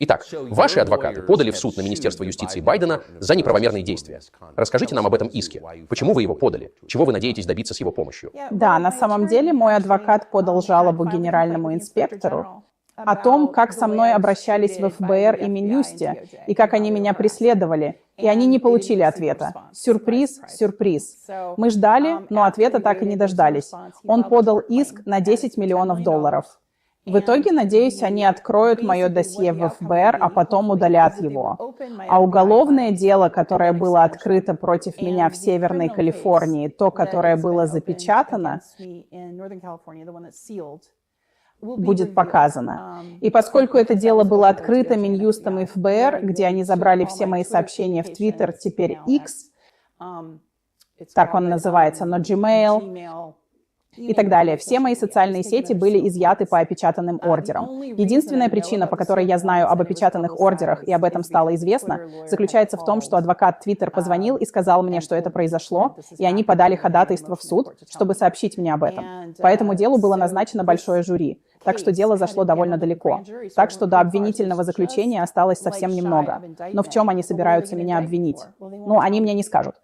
Итак, ваши адвокаты подали в суд на Министерство юстиции Байдена за неправомерные действия. Расскажите нам об этом иске. Почему вы его подали? Чего вы надеетесь добиться с его помощью? Да, на самом деле мой адвокат подал жалобу генеральному инспектору о том, как со мной обращались в ФБР и Минюсте, и как они меня преследовали. И они не получили ответа. Сюрприз, сюрприз. Мы ждали, но ответа так и не дождались. Он подал иск на $10 миллионов. В итоге, надеюсь, они откроют мое досье в ФБР, а потом удалят его. А уголовное дело, которое было открыто против меня в Северной Калифорнии, то, которое было запечатано, будет показано. И поскольку это дело было открыто Минюстом и ФБР, где они забрали все мои сообщения в Твиттер, теперь X, так он называется, но Gmail и так далее. Все мои социальные сети были изъяты по опечатанным ордерам. Единственная причина, по которой я знаю об опечатанных ордерах и об этом стало известно, заключается в том, что адвокат Twitter позвонил и сказал мне, что это произошло, и они подали ходатайство в суд, чтобы сообщить мне об этом. По этому делу было назначено большое жюри. Так что дело зашло довольно далеко. Так что до обвинительного заключения осталось совсем немного. Но в чем они собираются меня обвинить? Ну, они мне не скажут.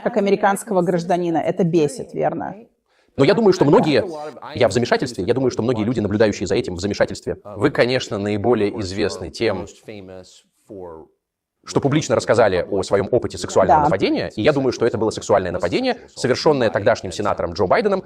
Как американского гражданина это бесит, верно? Но я думаю, что многие, я в замешательстве, я думаю, что многие люди, наблюдающие за этим в замешательстве, вы, конечно, наиболее известны тем, что публично рассказали о своем опыте сексуального нападения, и я думаю, что это было сексуальное нападение, совершенное тогдашним сенатором Джо Байденом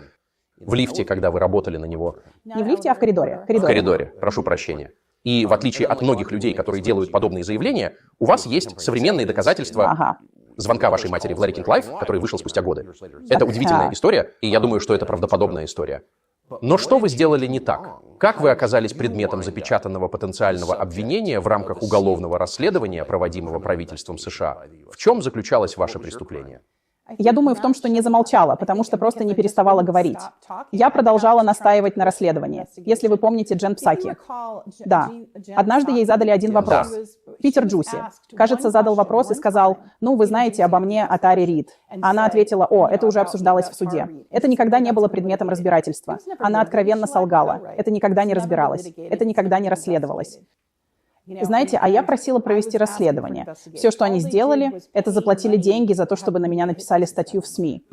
в лифте, когда вы работали на него. Не в лифте, а в коридоре. В коридоре, прошу прощения. И в отличие от многих людей, которые делают подобные заявления, у вас есть современные доказательства звонка вашей матери в Larry King Live, который вышел спустя годы. Это удивительная история, и я думаю, что это правдоподобная история. Но что вы сделали не так? Как вы оказались предметом запечатанного потенциального обвинения в рамках уголовного расследования, проводимого правительством США? В чем заключалось ваше преступление? Я думаю в том, что не замолчала, потому что просто не переставала говорить. Я продолжала настаивать на расследовании. Если вы помните Джен Псаки. Да. Однажды ей задали один вопрос. Питер Джуси, кажется, задал вопрос и сказал, ну, вы знаете обо мне от Ари Рид. Она ответила, о, это уже обсуждалось в суде. Это никогда не было предметом разбирательства. Она откровенно солгала. Это никогда не разбиралось. Это никогда не расследовалось. Знаете, а я просила провести расследование. Все, что они сделали, это заплатили деньги за то, чтобы на меня написали статью в СМИ.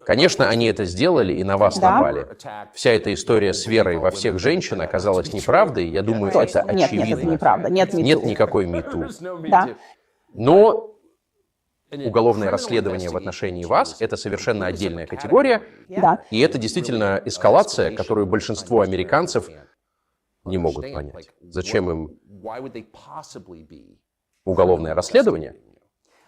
Конечно, они это сделали и на вас напали. Вся эта история с верой во всех женщин оказалась неправдой. Я думаю, это очевидно. Нет, это неправда. Нет никакой МИТУ. Да. Но уголовное расследование в отношении вас — это совершенно отдельная категория. Да. И это действительно эскалация, которую большинство американцев не могут понять. Зачем им уголовное расследование?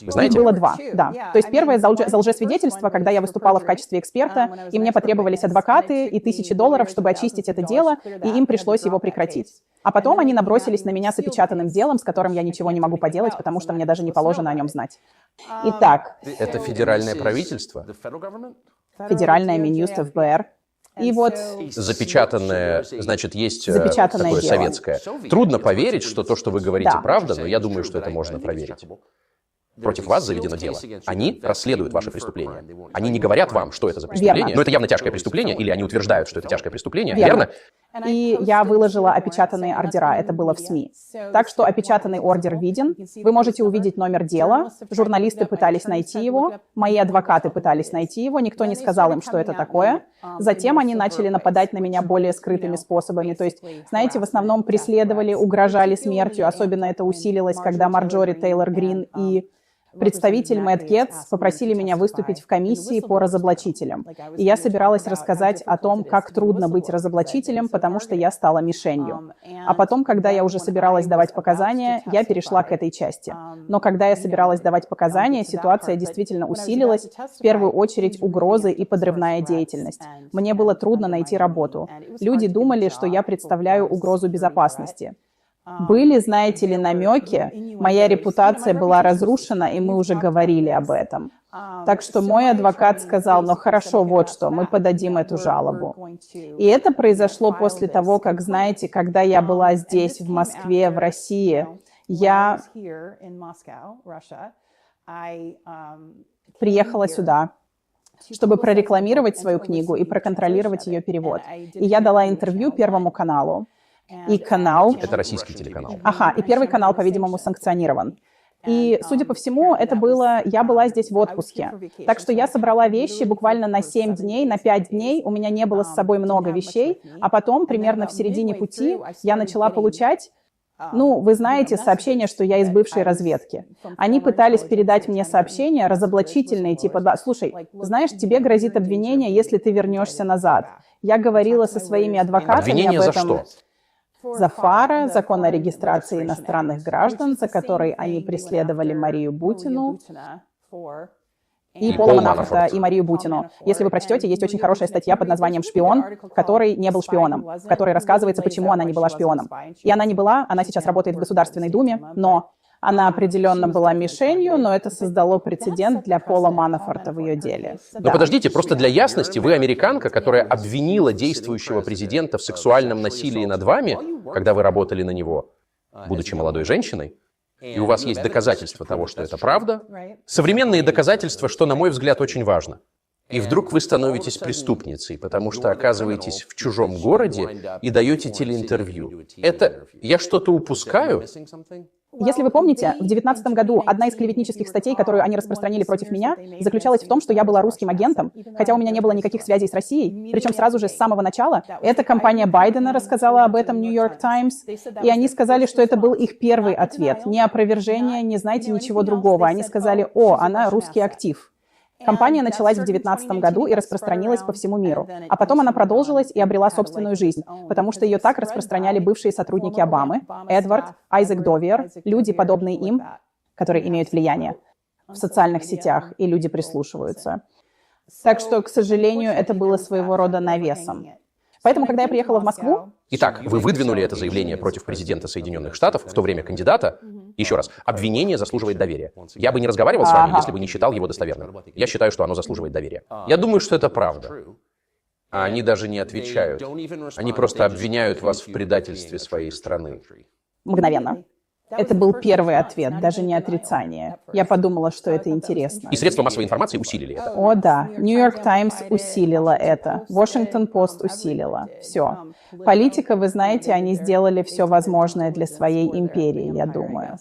Вы знаете? Их было два, да. То есть первое за лжесвидетельство, когда я выступала в качестве эксперта, и мне потребовались адвокаты и $1000, чтобы очистить это дело, и им пришлось его прекратить. А потом они набросились на меня с опечатанным делом, с которым я ничего не могу поделать, потому что мне даже не положено о нем знать. Итак. Это федеральное правительство? Федеральное Минюст ФБР. И вот запечатанное, значит, есть запечатанное такое дело. Советское. Трудно поверить, что то, что вы говорите, правда, но я думаю, что это можно проверить. Против вас заведено дело. Они расследуют ваше преступление. Они не говорят вам, что это за преступление, Верно. но это явно тяжкое преступление, или они утверждают, что это тяжкое преступление, верно? И я выложила опечатанные ордера, это было в СМИ. Так что опечатанный ордер виден, вы можете увидеть номер дела, журналисты пытались найти его, мои адвокаты пытались найти его, никто не сказал им, что это такое. Затем они начали нападать на меня более скрытыми способами, то есть, знаете, в основном преследовали, угрожали смертью, особенно это усилилось, когда Марджори Тейлор Грин и представитель Мэтт Гетц попросили меня выступить в комиссии по разоблачителям. И я собиралась рассказать о том, как трудно быть разоблачителем, потому что я стала мишенью. А потом, когда я уже собиралась давать показания, я перешла к этой части. Но когда я собиралась давать показания, ситуация действительно усилилась, в первую очередь угрозы и подрывная деятельность. Мне было трудно найти работу. Люди думали, что я представляю угрозу безопасности. Были, знаете ли, намеки, моя репутация была разрушена, и мы уже говорили об этом. Так что мой адвокат сказал, ну хорошо, вот что, мы подадим эту жалобу. И это произошло после того, как, знаете, когда я была здесь, в Москве, в России, я приехала сюда, чтобы прорекламировать свою книгу и проконтролировать ее перевод. И я дала интервью Первому каналу. И канал... Это российский телеканал. Ага, и Первый канал, по-видимому, санкционирован. И, судя по всему, это было... Я была здесь в отпуске. Так что я собрала вещи буквально на 7 дней, на 5 дней. У меня не было с собой много вещей. А потом, примерно в середине пути, я начала получать... Ну, вы знаете, сообщения, что я из бывшей разведки. Они пытались передать мне сообщения разоблачительные, типа, да, слушай, знаешь, тебе грозит обвинение, если ты вернешься назад. Я говорила со своими адвокатами Обвинение об этом. за что? За ФАРа, закон о регистрации иностранных граждан, за который они преследовали Марию Бутину, и Пола Манафорта, и Марию Бутину. Если вы прочтете, есть очень хорошая статья под названием «Шпион, который не был шпионом», в которой рассказывается, почему она не была шпионом. И она не была, она сейчас работает в Государственной Думе, но она определенно была мишенью, но это создало прецедент для Пола Манафорта в ее деле. Но подождите, просто для ясности, вы американка, которая обвинила действующего президента в сексуальном насилии над вами, когда вы работали на него, будучи молодой женщиной, и у вас есть доказательства того, что это правда, современные доказательства, что, на мой взгляд, очень важно. И вдруг вы становитесь преступницей, потому что оказываетесь в чужом городе и даете телеинтервью. Это... Я что-то упускаю? Если вы помните, в 2019 году одна из клеветнических статей, которую они распространили против меня, заключалась в том, что я была русским агентом, хотя у меня не было никаких связей с Россией, причем сразу же с самого начала. Эта компания Байдена рассказала об этом New York Times, и они сказали, что это был их первый ответ. Ни опровержения, не знаете ничего другого. Они сказали: «О, она русский актив». Кампания началась в 2019 году и распространилась по всему миру. А потом она продолжилась и обрела собственную жизнь, потому что ее так распространяли бывшие сотрудники Обамы, Эдвард, Айзек Довиер, люди, подобные им, которые имеют влияние в социальных сетях, и люди прислушиваются. Так что, к сожалению, это было своего рода навесом. Поэтому, когда я приехала в Москву... Итак, вы выдвинули это заявление против президента Соединенных Штатов, в то время кандидата. Еще раз, обвинение заслуживает доверия. Я бы не разговаривал с вами, если бы не считал его достоверным. Я считаю, что оно заслуживает доверия. Я думаю, что это правда. А они даже не отвечают. Они просто обвиняют вас в предательстве своей страны. Мгновенно. Это был первый ответ, даже не отрицание. Я подумала, что это интересно. И средства массовой информации усилили это. О, да. New York Times усилила это. Washington Post усилила. Все. Политика, вы знаете, они сделали все возможное для своей империи, я думаю.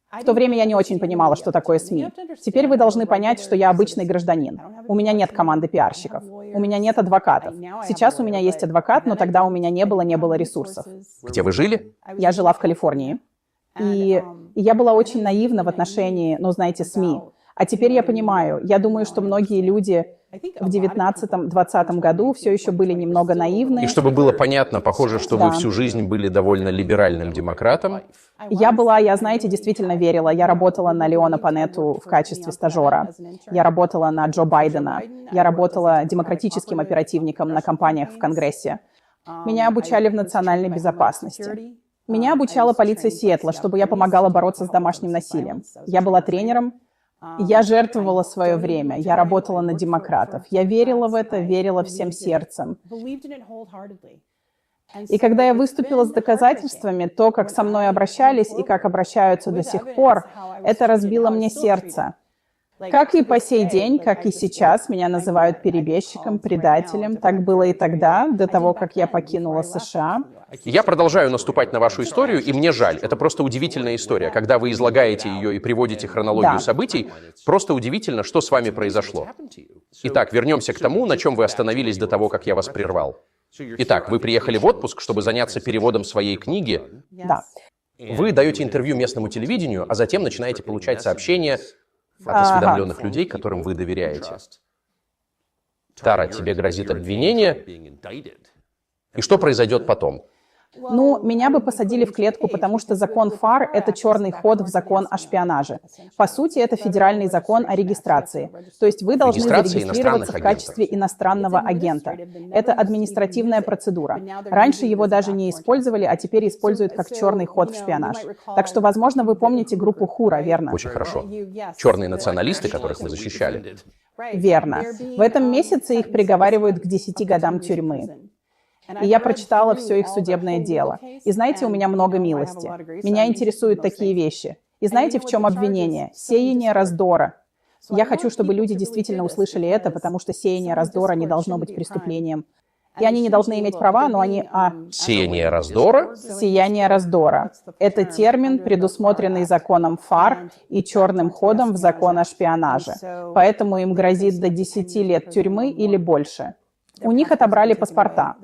В то время я не очень понимала, что такое СМИ. Теперь вы должны понять, что я обычный гражданин. У меня нет команды пиарщиков. У меня нет адвокатов. Сейчас у меня есть адвокат, но тогда у меня не было ресурсов. Где вы жили? Я жила в Калифорнии. И я была очень наивна в отношении, ну, знаете, СМИ. А теперь я понимаю, я думаю, что многие люди в 19-20 году все еще были немного наивны. И чтобы было понятно, похоже, что вы всю жизнь были довольно либеральным демократом. Я, знаете, действительно верила. Я работала на Леона Панетту в качестве стажера. Я работала на Джо Байдена. Я работала демократическим оперативником на кампаниях в Конгрессе. Меня обучали в национальной безопасности. Меня обучала полиция Сиэтла, чтобы я помогала бороться с домашним насилием. Я была тренером. Я жертвовала свое время. Я работала на демократов. Я верила в это, верила всем сердцем. И когда я выступила с доказательствами, то, как со мной обращались и как обращаются до сих пор, это разбило мне сердце. Как и по сей день, как и сейчас, меня называют перебежчиком, предателем. Так было и тогда, до того, как я покинула США. Я продолжаю наступать на вашу историю, и мне жаль. Это просто удивительная история. Когда вы излагаете ее и приводите хронологию событий, просто удивительно, что с вами произошло. Итак, вернемся к тому, на чем вы остановились до того, как я вас прервал. Итак, вы приехали в отпуск, чтобы заняться переводом своей книги. Да. Вы даете интервью местному телевидению, а затем начинаете получать сообщения от осведомленных людей, которым вы доверяете. Тара, тебе грозит обвинение. И что произойдет потом? Ну, меня бы посадили в клетку, потому что закон ФАР — это черный ход в закон о шпионаже. По сути, это федеральный закон о регистрации. То есть вы должны зарегистрироваться в качестве иностранного агента. Это административная процедура. Раньше его даже не использовали, а теперь используют как черный ход в шпионаж. Так что, возможно, вы помните группу Хура, верно? Очень хорошо. Черные националисты, которых вы защищали. Верно. В этом месяце их приговаривают к 10 годам тюрьмы. И я прочитала все их судебное дело. И знаете, у меня много милости. Меня интересуют такие вещи. И знаете, в чем обвинение? Сеяние раздора. Я хочу, чтобы люди действительно услышали это, потому что сеяние раздора не должно быть преступлением. И они не должны иметь права, но они... Сеяние раздора? Сияние раздора. Это термин, предусмотренный законом ФАР и черным ходом в закон о шпионаже. Поэтому им грозит до 10 лет тюрьмы или больше. У них отобрали паспорта.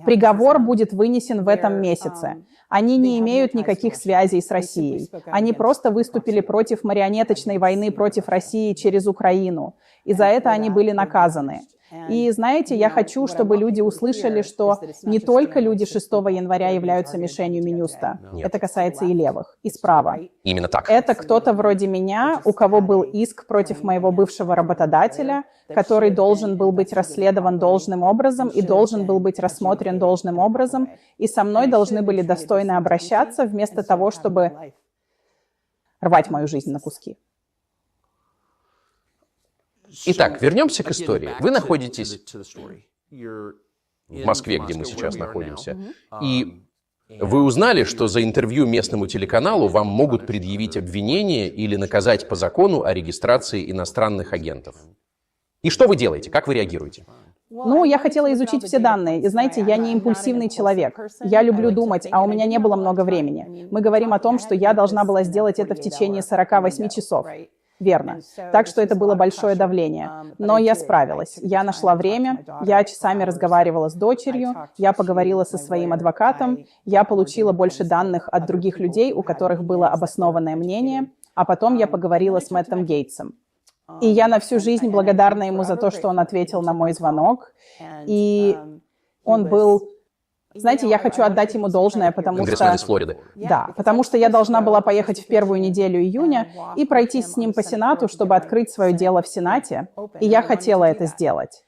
Приговор будет вынесен в этом месяце. Они не имеют никаких связей с Россией. Они просто выступили против марионеточной войны против России через Украину. И за это они были наказаны. И знаете, я хочу, чтобы люди услышали, что не только люди 6 января являются мишенью Минюста. Нет. Это касается и левых, и справа. Именно так. Это кто-то вроде меня, у кого был иск против моего бывшего работодателя, который должен был быть расследован должным образом и должен был быть рассмотрен должным образом, и со мной должны были достойно обращаться, вместо того, чтобы рвать мою жизнь на куски. Итак, вернемся к истории. Вы находитесь в Москве, где мы сейчас находимся, и вы узнали, что за интервью местному телеканалу вам могут предъявить обвинение или наказать по закону о регистрации иностранных агентов. И что вы делаете? Как вы реагируете? Ну, я хотела изучить все данные. И знаете, я не импульсивный человек. Я люблю думать, а у меня не было много времени. Мы говорим о том, что я должна была сделать это в течение 48 часов. Верно. Так что это было большое давление. Но я справилась. Я нашла время, я часами разговаривала с дочерью, я поговорила со своим адвокатом, я получила больше данных от других людей, у которых было обоснованное мнение, а потом я поговорила с Мэттом Гейтсом. И я на всю жизнь благодарна ему за то, что он ответил на мой звонок. И он был... Знаете, я хочу отдать ему должное, потому Конгрессмен что... из Флориды. Да, потому что я должна была поехать в первую неделю июня и пройтись с ним по Сенату, чтобы открыть свое дело в Сенате. И я хотела это сделать.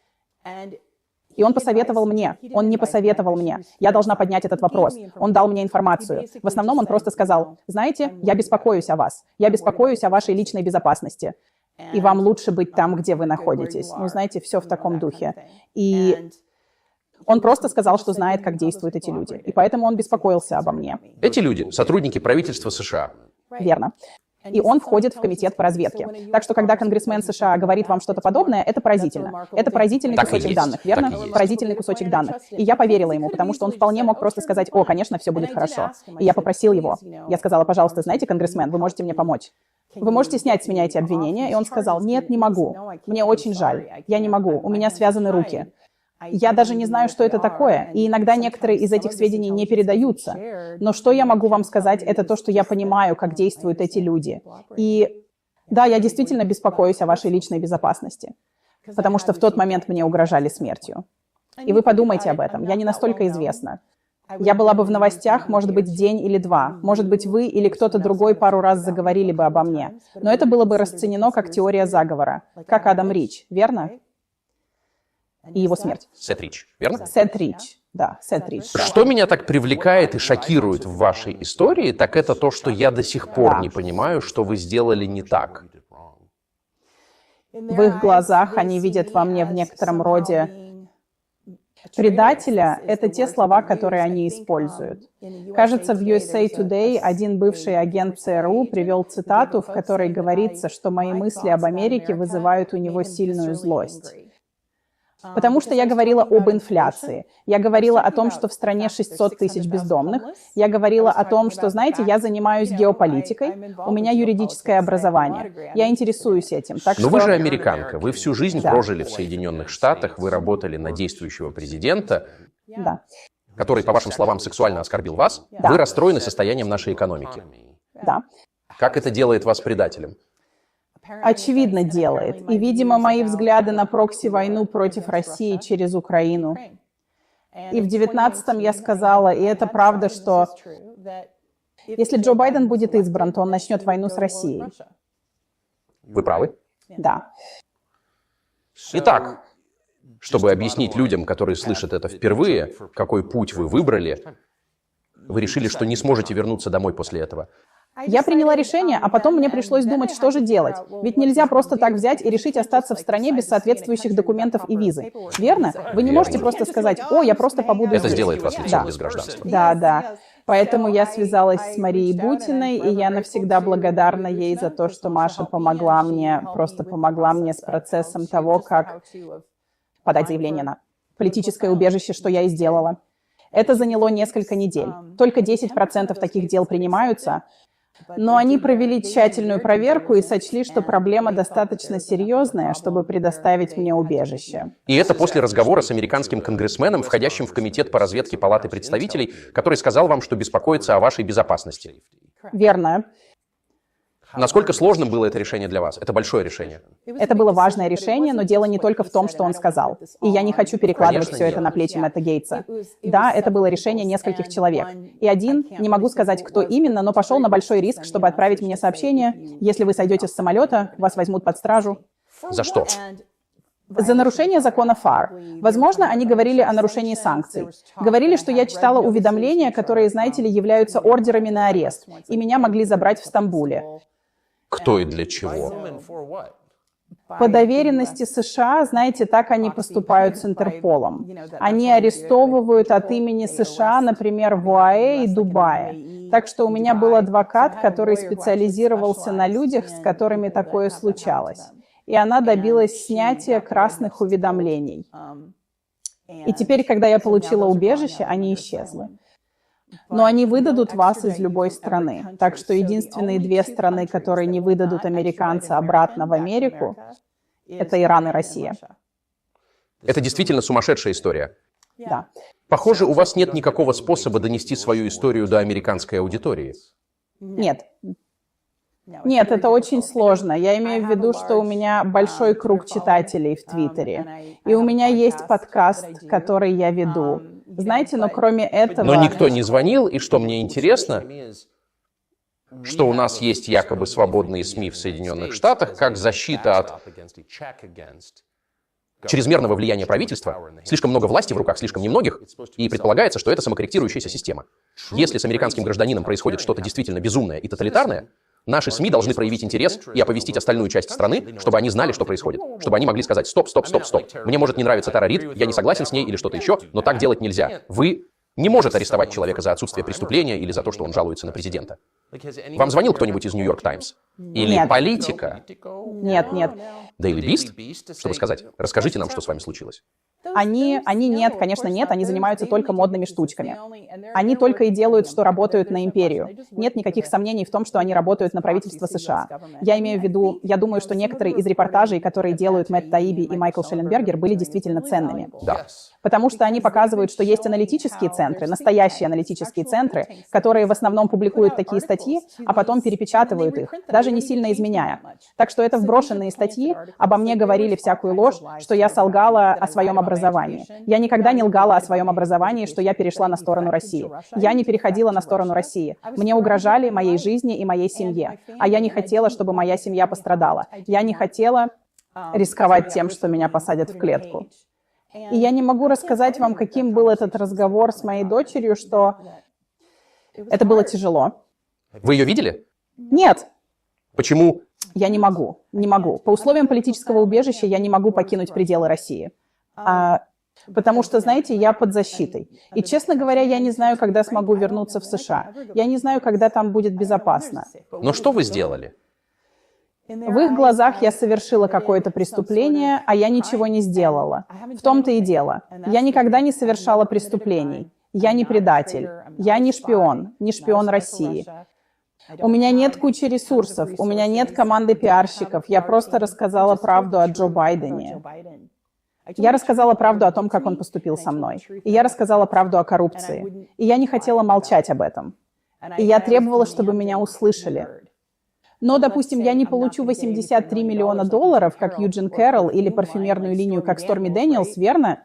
И он посоветовал мне. Он не посоветовал мне. Я должна поднять этот вопрос. Он дал мне информацию. В основном он просто сказал: знаете, я беспокоюсь о вас. Я беспокоюсь о вашей личной безопасности. И вам лучше быть там, где вы находитесь. Ну, знаете, все в таком духе. И... он просто сказал, что знает, как действуют эти люди. И поэтому он беспокоился обо мне. Эти люди — сотрудники правительства США. Верно. И он входит в комитет по разведке. Так что, когда конгрессмен США говорит вам что-то подобное, это поразительно. Это поразительный Так и кусочек есть. данных, верно? Так и есть. Поразительный кусочек данных. И я поверила ему, потому что он вполне мог просто сказать: о, конечно, все будет хорошо. И я попросил его. Я сказала: пожалуйста, знаете, конгрессмен, вы можете мне помочь. Вы можете снять с меня эти обвинения? И он сказал: нет, не могу. Мне очень жаль. Я не могу. У меня связаны руки. Я даже не знаю, что это такое, и иногда некоторые из этих сведений не передаются. Но что я могу вам сказать, это то, что я понимаю, как действуют эти люди. И да, я действительно беспокоюсь о вашей личной безопасности, потому что в тот момент мне угрожали смертью. И вы подумайте об этом, я не настолько известна. Я была бы в новостях, может быть, день или два. Может быть, вы или кто-то другой пару раз заговорили бы обо мне. Но это было бы расценено как теория заговора, как Адам Рич, верно? И его смерть. Сет Рич, верно? Сет Рич, да, Сет Рич. Что меня так привлекает и шокирует в вашей истории, так это то, что я до сих пор не понимаю, что вы сделали не так. В их глазах они видят во мне в некотором роде предателя. Это те слова, которые они используют. Кажется, в USA Today один бывший агент ЦРУ привел цитату, в которой говорится, что мои мысли об Америке вызывают у него сильную злость. Потому что я говорила об инфляции. Я говорила о том, что в стране 600 тысяч бездомных. Я говорила о том, что, знаете, я занимаюсь геополитикой, у меня юридическое образование. Я интересуюсь этим. Так Но что... вы же американка, вы всю жизнь прожили в Соединенных Штатах, вы работали на действующего президента, Да. который, по вашим словам, сексуально оскорбил вас. Да. Вы расстроены состоянием нашей экономики. Да. Как это делает вас предателем? Очевидно делает. И, видимо, мои взгляды на прокси-войну против России через Украину. И в 19-м я сказала, и это правда, что если Джо Байден будет избран, то он начнет войну с Россией. Вы правы? Да. Итак, чтобы объяснить людям, которые слышат это впервые, какой путь вы выбрали, вы решили, что не сможете вернуться домой после этого. Я приняла решение, а потом мне пришлось думать, что же делать. Ведь нельзя просто так взять и решить остаться в стране без соответствующих документов и визы. Верно? Вы не можете просто сказать: о, я просто побуду Это здесь. сделает вас лицом Да. без гражданства. Да, да. Поэтому я связалась с Марией Бутиной, и я навсегда благодарна ей за то, что Маша помогла мне, просто помогла мне с процессом того, как подать заявление на политическое убежище, что я и сделала. Это заняло несколько недель. Только 10% таких дел принимаются, но они провели тщательную проверку и сочли, что проблема достаточно серьезная, чтобы предоставить мне убежище. И это после разговора с американским конгрессменом, входящим в комитет по разведке Палаты представителей, который сказал вам, что беспокоится о вашей безопасности. Верно. Насколько сложным было это решение для вас? Это большое решение. Это было важное решение, но дело не только в том, что он сказал. И я не хочу перекладывать все это на плечи Мэтта Гейтса. Да, это было решение нескольких человек. И один, не могу сказать, кто именно, но пошел на большой риск, чтобы отправить мне сообщение: если вы сойдете с самолета, вас возьмут под стражу. За что? За нарушение закона ФАР. Возможно, они говорили о нарушении санкций. Говорили, что я читала уведомления, которые, знаете ли, являются ордерами на арест, и меня могли забрать в Стамбуле. Кто и для чего? По доверенности США, знаете, так они поступают с Интерполом. Они арестовывают от имени США, например, в ОАЭ и Дубае. Так что у меня был адвокат, который специализировался на людях, с которыми такое случалось. И она добилась снятия красных уведомлений. И теперь, когда я получила убежище, они исчезли. Но они выдадут вас из любой страны. Так что единственные две страны, которые не выдадут американца обратно в Америку, это Иран и Россия. Это действительно сумасшедшая история. Да. Похоже, у вас нет никакого способа донести свою историю до американской аудитории. Нет. Нет, это очень сложно. Я имею в виду, что у меня большой круг читателей в Твиттере. И у меня есть подкаст, который я веду. Знаете, но кроме этого... Но никто не звонил, и что мне интересно, что у нас есть якобы свободные СМИ в Соединенных Штатах, как защита от чрезмерного влияния правительства, слишком много власти в руках слишком немногих, и предполагается, что это самокорректирующаяся система. Если с американским гражданином происходит что-то действительно безумное и тоталитарное, наши СМИ должны проявить интерес и оповестить остальную часть страны, чтобы они знали, что происходит. Чтобы они могли сказать: стоп, стоп, стоп, стоп. Мне может не нравиться Тара Рид, я не согласен с ней или что-то еще, но так делать нельзя. Вы не можете арестовать человека за отсутствие преступления или за то, что он жалуется на президента. Вам звонил кто-нибудь из Нью-Йорк Таймс? Или Нет. Политика? Нет, нет. Daily Beast? Чтобы сказать: расскажите нам, что с вами случилось. Они нет, конечно, нет, они занимаются только модными штучками. Они только и делают, что работают на империю. Нет никаких сомнений в том, что они работают на правительство США. Я имею в виду, я думаю, что некоторые из репортажей, которые делают Мэтт Таиби и Майкл Шелленбергер, были действительно ценными. Да. Потому что они показывают, что есть аналитические центры, настоящие аналитические центры, которые в основном публикуют такие статьи, а потом перепечатывают их, даже не сильно изменяя. Так что это вброшенные статьи, обо мне говорили всякую ложь, что я солгала о своем образовании. Я никогда не лгала о своем образовании, что я перешла на сторону России. Я не переходила на сторону России. Мне угрожали моей жизни и моей семье. А я не хотела, чтобы моя семья пострадала. Я не хотела рисковать тем, что меня посадят в клетку. И я не могу рассказать вам, каким был этот разговор с моей дочерью, что это было тяжело. Вы ее видели? Нет. Почему? Я не могу. Не могу. По условиям политического убежища я не могу покинуть пределы России. Потому что, знаете, я под защитой. И, честно говоря, я не знаю, когда смогу вернуться в США. Я не знаю, когда там будет безопасно. Но что вы сделали? В их глазах я совершила какое-то преступление, а я ничего не сделала. В том-то и дело. Я никогда не совершала преступлений. Я не предатель. Я не шпион России. У меня нет кучи ресурсов, у меня нет команды пиарщиков. Я просто рассказала правду о Джо Байдене. Я рассказала правду о том, как он поступил со мной. И я рассказала правду о коррупции. И я не хотела молчать об этом. И я требовала, чтобы меня услышали. Но, допустим, я не получу $83 миллиона, как Юджин Кэрролл, или парфюмерную линию, как Сторми Дэниелс, верно?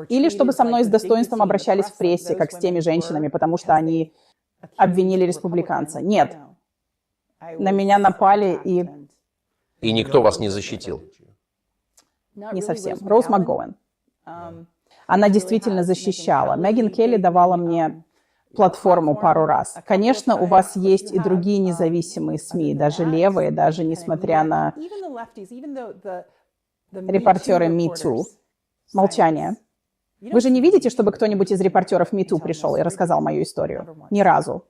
Или чтобы со мной с достоинством обращались в прессе, как с теми женщинами, потому что они обвинили республиканца. Нет. На меня напали и... И никто вас не защитил? Не совсем. Роуз МакГоуэн. Она действительно защищала. Меган Келли давала мне платформу пару раз. Конечно, у вас есть и другие независимые СМИ, даже левые, даже несмотря на репортеры Me Too. Молчание. Вы же не видите, чтобы кто-нибудь из репортеров Me Too пришел и рассказал мою историю? Ни разу.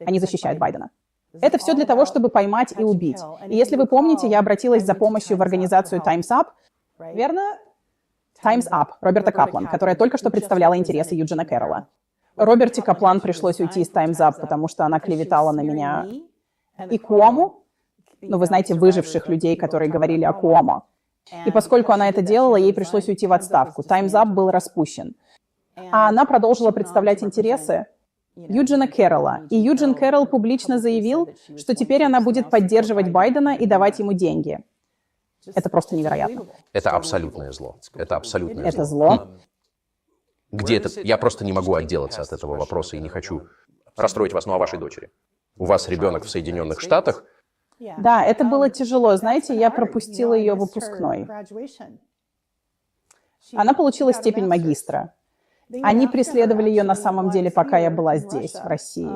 Они защищают Байдена. Это все для того, чтобы поймать и убить. И если вы помните, я обратилась за помощью в организацию Time's Up, верно? Time's Up Роберта Каплан, которая только что представляла интересы Юджина Кэрролла. Роберте Каплан пришлось уйти из Time's Up, потому что она клеветала на меня и Куому, вы знаете, выживших людей, которые говорили о Куомо. И поскольку она это делала, ей пришлось уйти в отставку. Time's Up был распущен. А она продолжила представлять интересы Юджина Кэрролла. И Юджин Кэрролл публично заявил, что теперь она будет поддерживать Байдена и давать ему деньги. Это просто невероятно. Это абсолютное зло. Это абсолютное Это зло. Где это? Я просто не могу отделаться от этого вопроса и не хочу расстроить вас, о вашей дочери. У вас ребенок в Соединенных Штатах. Да, это было тяжело. Знаете, я пропустила ее выпускной. Она получила степень магистра. Они преследовали ее на самом деле, пока я была здесь, в России.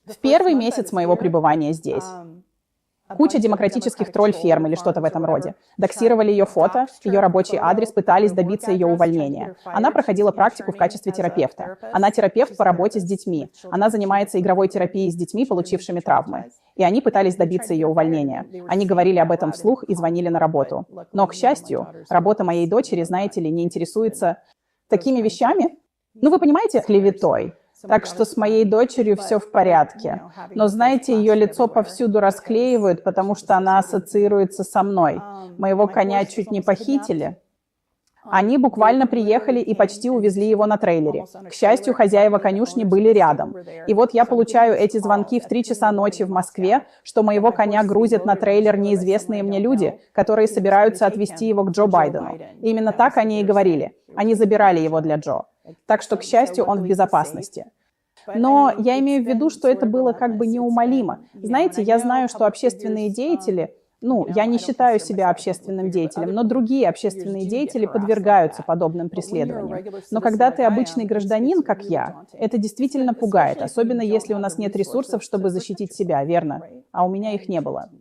В первый месяц моего пребывания здесь. Куча демократических тролль-ферм или что-то в этом роде. Доксировали ее фото, ее рабочий адрес, пытались добиться ее увольнения. Она проходила практику в качестве терапевта. Она терапевт по работе с детьми. Она занимается игровой терапией с детьми, получившими травмы. И они пытались добиться ее увольнения. Они говорили об этом вслух и звонили на работу. Но, к счастью, работа моей дочери, знаете ли, не интересуется такими вещами. Вы понимаете, клеветой. Так что с моей дочерью все в порядке. Но, знаете, ее лицо повсюду расклеивают, потому что она ассоциируется со мной. Моего коня чуть не похитили. Они буквально приехали и почти увезли его на трейлере. К счастью, хозяева конюшни были рядом. И вот я получаю эти звонки в 3 часа ночи в Москве, что моего коня грузят на трейлер неизвестные мне люди, которые собираются отвезти его к Джо Байдену. И именно так они и говорили. Они забирали его для Джо. Так что, к счастью, он в безопасности. Но я имею в виду, что это было как бы неумолимо. Знаете, я знаю, что общественные деятели, я не считаю себя общественным деятелем, но другие общественные деятели подвергаются подобным преследованиям. Но когда ты обычный гражданин, как я, это действительно пугает, особенно если у нас нет ресурсов, чтобы защитить себя, верно? А у меня их не было.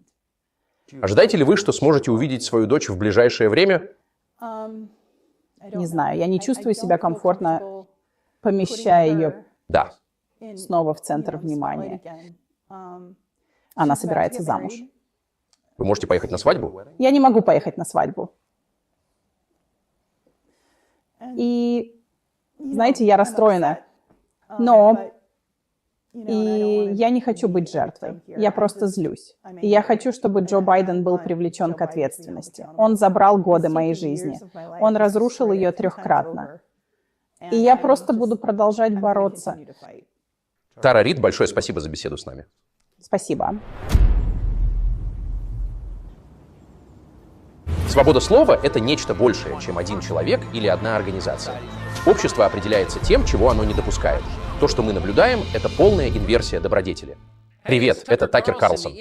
Ожидаете ли вы, что сможете увидеть свою дочь в ближайшее время? Не знаю, я не чувствую себя комфортно, помещая ее снова в центр внимания. Она собирается замуж. Вы можете поехать на свадьбу? Я не могу поехать на свадьбу. И, знаете, я расстроена. Но я не хочу быть жертвой. Я просто злюсь. И я хочу, чтобы Джо Байден был привлечен к ответственности. Он забрал годы моей жизни. Он разрушил ее 3-кратно. И я просто буду продолжать бороться. Тара Рид, большое спасибо за беседу с нами. Спасибо. Свобода слова — это нечто большее, чем один человек или одна организация. Общество определяется тем, чего оно не допускает. То, что мы наблюдаем, это полная инверсия добродетели. Привет, это Такер Карлсон.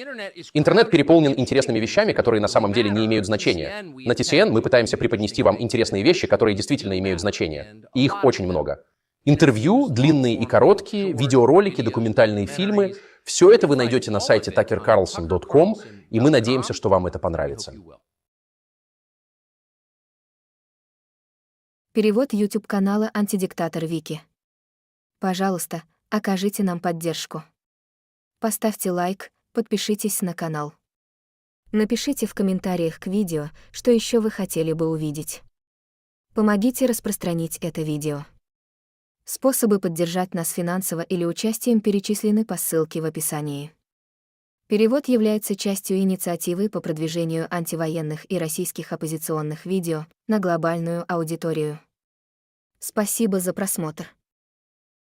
Интернет переполнен интересными вещами, которые на самом деле не имеют значения. На TCN мы пытаемся преподнести вам интересные вещи, которые действительно имеют значение. И их очень много. Интервью, длинные и короткие, видеоролики, документальные фильмы — все это вы найдете на сайте tuckercarlson.com, и мы надеемся, что вам это понравится. Перевод YouTube-канала «Антидиктатор Вики». Пожалуйста, окажите нам поддержку. Поставьте лайк, подпишитесь на канал. Напишите в комментариях к видео, что еще вы хотели бы увидеть. Помогите распространить это видео. Способы поддержать нас финансово или участием перечислены по ссылке в описании. Перевод является частью инициативы по продвижению антивоенных и российских оппозиционных видео на глобальную аудиторию. Спасибо за просмотр.